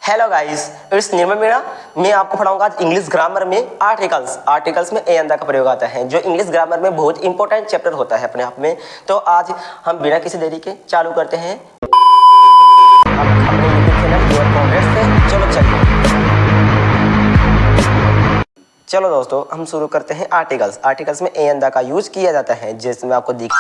Hello guys, it's निर्मल मीणा। मैं आपको पढ़ाऊंगा आज इंग्लिश ग्रामर में आर्टिकल्स में ए अंदा का प्रयोग आता है, जो इंग्लिश ग्रामर में बहुत इंपॉर्टेंट चैप्टर होता है अपने आप में। तो आज हम बिना किसी देरी के चालू करते हैं अपने यूट्यूब चैनल योर प्रोग्रेस से। चलो दोस्तों, हम शुरू करते हैं आर्टिकल्स में ए अंदा का यूज किया जाता है, जिसमें आपको दिख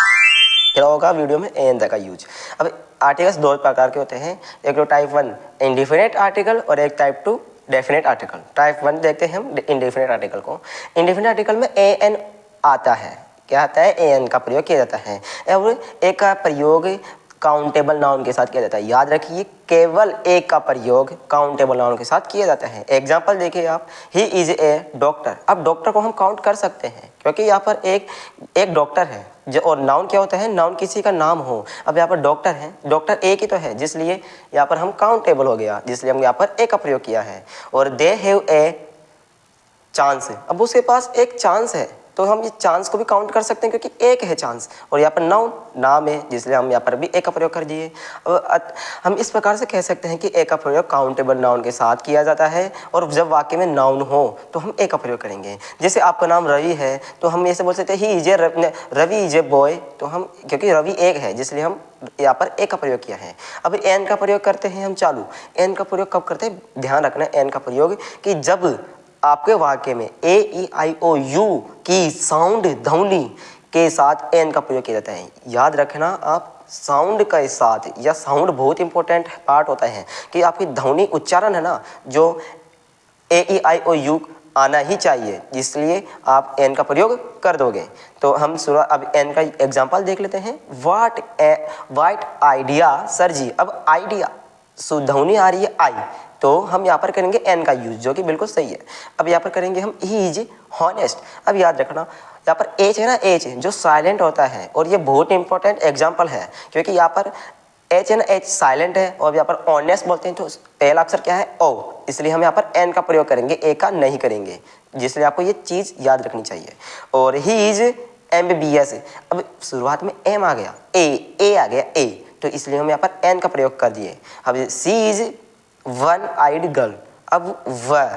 रहा होगा वीडियो में ए अंदा का यूज। अब आर्टिकल्स दो प्रकार के होते हैं, एक तो टाइप 1 इंडिफिनिट आर्टिकल और एक टाइप 2 डेफिनेट आर्टिकल। टाइप 1 देखते हैं हम इंडिफिनिट आर्टिकल को। इंडिफिनिट आर्टिकल में ए एन आता है। क्या आता है? ए एन का प्रयोग किया जाता है और एक का प्रयोग काउंटेबल नाउन के साथ किया जाता है। याद रखिए, केवल एक का प्रयोग काउंटेबल नाउन के साथ किया जाता है। एग्जांपल देखिए आप, ही इज ए डॉक्टर। अब डॉक्टर को हम काउंट कर सकते हैं क्योंकि यहाँ पर एक डॉक्टर है जो, और नाउन क्या होता है? नाउन किसी का नाम हो। अब यहाँ पर डॉक्टर है, डॉक्टर एक ही तो है, जिसलिए यहाँ पर हम काउंटेबल हो गया, जिसलिए हम यहाँ पर ए का प्रयोग किया है। और दे हैव ए चांस, अब उसके पास एक चांस है तो हम इस चांस को भी काउंट कर सकते हैं क्योंकि एक है चांस। और यहाँ पर नाम है, जिसलिए हम यहाँ पर भी ए का प्रयोग कर दिए। अब हम इस प्रकार से कह सकते हैं कि ए का प्रयोग काउंटेबल नाउन के साथ किया जाता है, और जब वाक्य में नाउन हो तो हम ए का प्रयोग करेंगे। जैसे आपका नाम रवि है तो हम ऐसे बोल सकते हैं he is a Ravi is a boy, तो हम क्योंकि रवि एक है जिसलिए हम यहाँ पर ए का प्रयोग किया है। अब एन का प्रयोग करते हैं हम चालू। एन का प्रयोग कब करते हैं? ध्यान रखना एन का प्रयोग कि जब आपके वाक्य में ए ई आई ओ यू की साउंड ध्वनि के साथ एन का प्रयोग किया जाता है। याद रखना आप, साउंड के साथ, या साउंड बहुत इंपॉर्टेंट पार्ट होता है कि आपकी ध्वनि उच्चारण है ना, जो ए ई आई ओ यू आना ही चाहिए, इसलिए आप एन का प्रयोग कर दोगे। तो हम अब एन का एग्जांपल देख लेते हैं। वाट आइडिया सर जी। अब आइडिया ध्वनि आ रही है आई, तो हम यहाँ पर करेंगे एन का यूज, जो कि बिल्कुल सही है। अब यहाँ पर करेंगे हम ही इज हॉनेस्ट। अब याद रखना यहाँ पर एच है ना, एच जो साइलेंट होता है, और ये बहुत इंपॉर्टेंट एग्जांपल है क्योंकि यहाँ पर एच है ना, एच साइलेंट है, और यहाँ पर ऑनेस्ट बोलते हैं तो पहला अक्षर क्या है? ओ, इसलिए हम यहाँ पर एन का प्रयोग करेंगे, ए का नहीं करेंगे, जिसलिए आपको ये चीज़ याद रखनी चाहिए। और ही इज MBBS। अब शुरुआत में एम आ गया, ए आ गया ए, तो इसलिए हम यहाँ पर एन का प्रयोग कर दिए। अब सी इज वन आइड गर्ल। अब व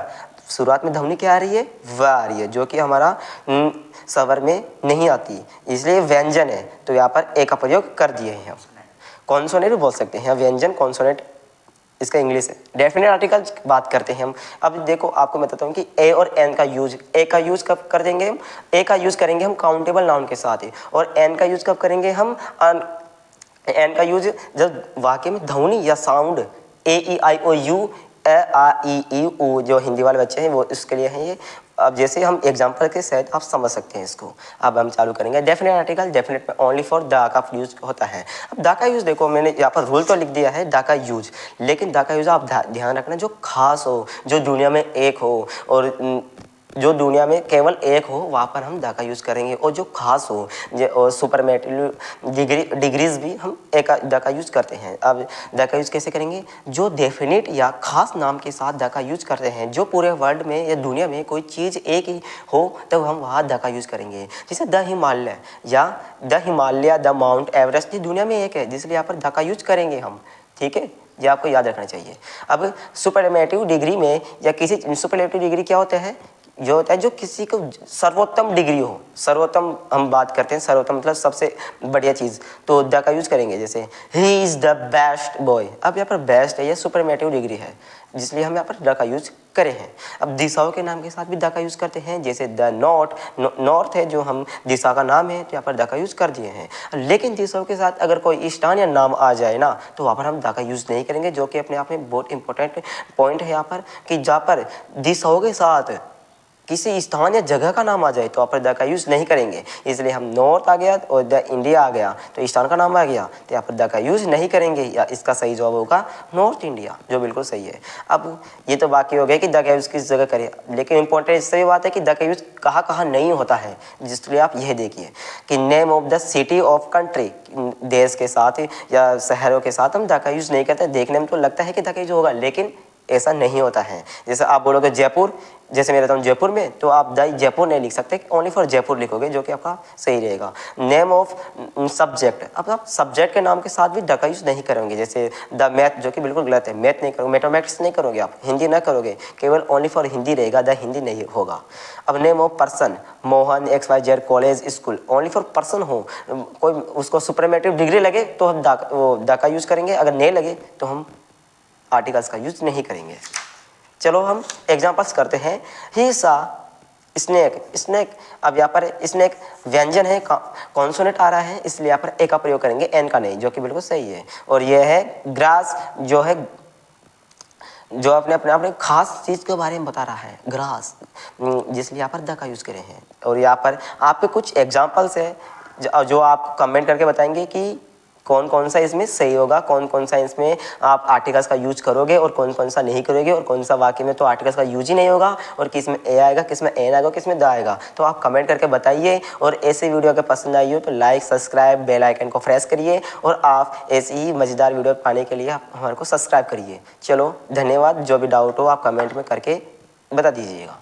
शुरुआत में ध्वनि क्या आ रही है? व आ रही है, जो कि हमारा स्वर में नहीं आती, इसलिए व्यंजन है, तो यहाँ पर ए का प्रयोग कर दिए हैं। हम कॉन्सोनेंट बोल सकते हैं, व्यंजन कॉन्सोनेंट इसका इंग्लिश है। डेफिनेट आर्टिकल बात करते हैं हम। अब देखो, आपको मैं बताता हूँ कि ए और एन का यूज, ए का यूज कब कर देंगे हम? ए का यूज करेंगे हम काउंटेबल नाउन के साथ ही, और एन का यूज कब करेंगे हम? एन का यूज जब वाक्य में ध्वनि या sound A E I O U A आ ई ई ऊ, जो हिंदी वाले बच्चे हैं वो इसके लिए हैं ये। अब जैसे हम एग्जांपल के साथ आप समझ सकते हैं इसको। अब हम चालू करेंगे डेफिनेट आर्टिकल। डेफिनेट में ओनली फॉर द का यूज होता है। अब द का यूज देखो, मैंने यहाँ पर रूल तो लिख दिया है द का यूज, लेकिन द का यूज आप ध्यान रखना जो खास हो, जो दुनिया में एक हो, और जो दुनिया में केवल एक हो, वहाँ पर हम द का यूज़ करेंगे। और जो खास हो, जो सुपरमेटिव डिग्रीज भी हम द का यूज़ करते हैं। अब द का यूज़ कैसे करेंगे? जो डेफिनेट या खास नाम के साथ द का यूज़ करते हैं, जो पूरे वर्ल्ड में या दुनिया में कोई चीज़ एक ही हो, तो हम वहाँ द का यूज़ करेंगे। जैसे द हिमालय या the Himalaya, the mount Everest, ये दुनिया में एक है, जिसलिए यहाँ पर द का यूज़ करेंगे हम। ठीक है, ये आपको याद रखना चाहिए। अब सुपरमेटिव डिग्री में या किसी सुपरलेटिव डिग्री क्या होता है? जो होता है जो किसी को सर्वोत्तम डिग्री हो, सर्वोत्तम हम बात करते हैं, सर्वोत्तम मतलब सबसे बढ़िया चीज़, तो द का यूज़ करेंगे। जैसे he is the best boy. अब यहाँ पर बेस्ट है, ये सुपरमेटिव डिग्री है, जिसलिए हम यहाँ पर द का यूज़ करे हैं। अब दिशाओं के नाम के साथ भी द का यूज़ करते हैं। जैसे द नॉर्थ है, जो हम दिशा का नाम है, तो यहाँ पर द का यूज़ कर दिए हैं। लेकिन दिशाओं के साथ अगर कोई स्थान या नाम आ जाए ना, तो वहाँ पर हम द का यूज़ नहीं करेंगे, जो कि अपने आप में बहुत इंपॉर्टेंट पॉइंट है यहाँ पर, कि जहाँ पर दिशाओं के साथ किसी स्थान या जगह का नाम आ जाए तो आप द का यूज़ नहीं करेंगे। इसलिए हम नॉर्थ आ गया और द इंडिया आ गया, तो स्थान का नाम आ गया, तो यहाँ पर द का यूज़ नहीं करेंगे, या इसका सही जवाब होगा नॉर्थ इंडिया, जो बिल्कुल सही है। अब ये तो बाकी हो गया कि द का यूज़ किस जगह करें, लेकिन इंपॉर्टेंट इससे भी बात है कि द का यूज़ कहाँ कहाँ नहीं होता है, जिसलिए आप यह देखिए कि name of the city of country, देश के साथ या शहरों के साथ हम द का यूज़ नहीं करते। देखने में तो लगता है कि द का यूज़ होगा, लेकिन ऐसा नहीं होता है। जैसे आप बोलोगे जयपुर, जैसे मैं रहता हूँ जयपुर में, तो आप द जयपुर नहीं लिख सकते, ओनली फॉर जयपुर लिखोगे, जो कि आपका सही रहेगा। नेम ऑफ सब्जेक्ट, अब आप सब्जेक्ट के नाम के साथ भी द का यूज़ नहीं करेंगे। जैसे द मैथ, जो कि बिल्कुल गलत है, मैथ नहीं करोगे, मैथमेटिक्स नहीं करोगे, आप हिंदी ना करोगे, केवल ओनली फॉर हिंदी रहेगा, द हिंदी नहीं होगा। अब name of person, Mohan XYZ college school, only for person हो, कोई उसको सुपरमेटिव डिग्री लगे तो हम द का यूज़ करेंगे, अगर नहीं लगे तो हम आर्टिकल्स का यूज़ नहीं करेंगे। चलो हम एग्जांपल्स करते हैं। ही सा स्नेक, स्नेक, अब यहाँ पर स्नेक व्यंजन है, कॉन्सोनेंट आ रहा है, इसलिए यहाँ पर ए का प्रयोग करेंगे, एन का नहीं, जो कि बिल्कुल सही है। और यह है ग्रास, जो है जो अपने अपने अपने खास चीज़ के बारे में बता रहा है, ग्रास, जिसलिए यहाँ पर द का यूज़ करे हैं। और यहाँ पर आपके कुछ एग्जांपल्स है जो आप कमेंट करके बताएंगे कि कौन कौन सा इसमें सही होगा, कौन कौन सा इसमें आप आर्टिकल्स का यूज करोगे और कौन कौन सा नहीं करोगे, और कौन सा वाक्य में तो आर्टिकल्स का यूज ही नहीं होगा और किस में ए आएगा, किस में एन आएगा, किस में द आएगा। तो आप कमेंट करके बताइए। और ऐसे वीडियो अगर पसंद आई हो तो लाइक, सब्सक्राइब, बेल आइकन को प्रेस करिए, और आप ऐसी ही मज़ेदार वीडियो पाने के लिए आप हमारे को सब्सक्राइब करिए। चलो धन्यवाद। जो भी डाउट हो आप कमेंट में करके बता दीजिएगा।